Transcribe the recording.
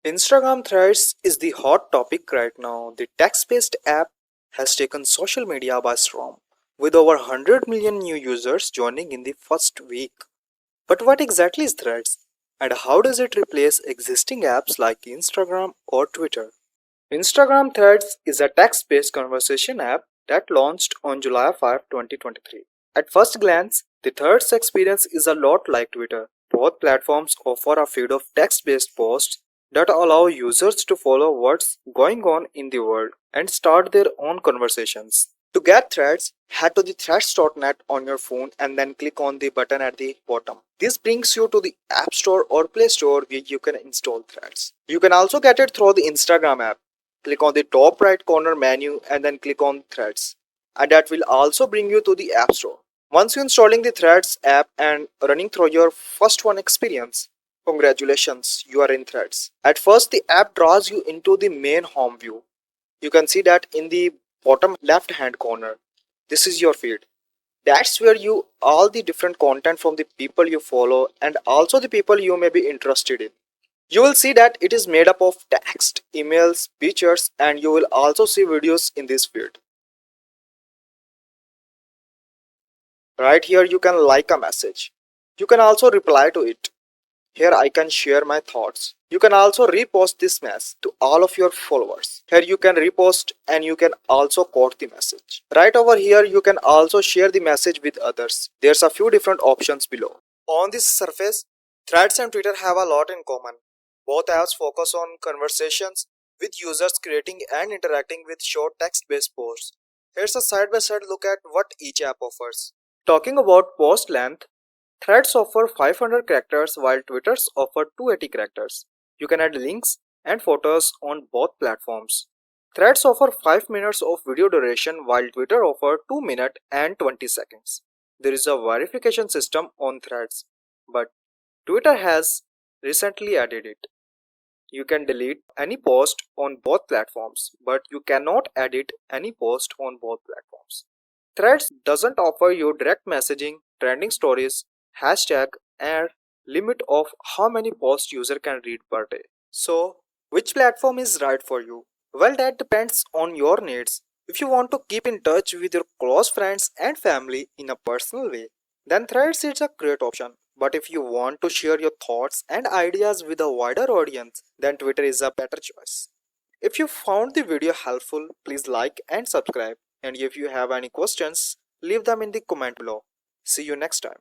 Instagram Threads is the hot topic right now. The text based app has taken social media by storm, with over 100 million new users joining in the first week. But what exactly is Threads? And how does it replace existing apps like Instagram or Twitter? Instagram Threads is a text based conversation app that launched on July 5, 2023. At first glance, the Threads experience is a lot like Twitter. Both platforms offer a feed of text based posts that allow users to follow what's going on in the world and start their own conversations. To get threads, head to the threads.net on your phone and then click on the button at the bottom. This brings you to the App Store or Play Store where you can install threads. You can also get it through the Instagram app. Click on the top right corner menu and then click on threads. And that will also bring you to the App Store. Once you installing the Threads app and running through your first one experience, congratulations, you are in Threads. At first, the app draws you into the main home view. You can see that in the bottom left hand corner. This is your feed. That's where you all the different content from the people you follow and also the people you may be interested in. You will see that it is made up of text, emails, pictures, and you will also see videos in this feed. Right here you can like a message. You can also reply to it. Here I can share my thoughts. You can also repost this mess to all of your followers. Here you can repost and you can also quote the message. Right over here you can also share the message with others. There's a few different options below. On this surface, Threads and Twitter have a lot in common. Both apps focus on conversations with users creating and interacting with short text-based posts. Here's a side-by-side look at what each app offers. Talking about post length, Threads offer 500 characters while Twitters offer 280 characters. You can add links and photos on both platforms. Threads offer 5 minutes of video duration while Twitter offer 2 minutes and 20 seconds. There is a verification system on Threads, but Twitter has recently added it. You can delete any post on both platforms, but you cannot edit any post on both platforms. Threads doesn't offer you direct messaging, trending stories, hashtag, and limit of how many posts user can read per day. So, which platform is right for you? Well, that depends on your needs. If you want to keep in touch with your close friends and family in a personal way, then Threads is a great option. But if you want to share your thoughts and ideas with a wider audience, then Twitter is a better choice. If you found the video helpful, please like and subscribe. And if you have any questions, leave them in the comment below. See you next time.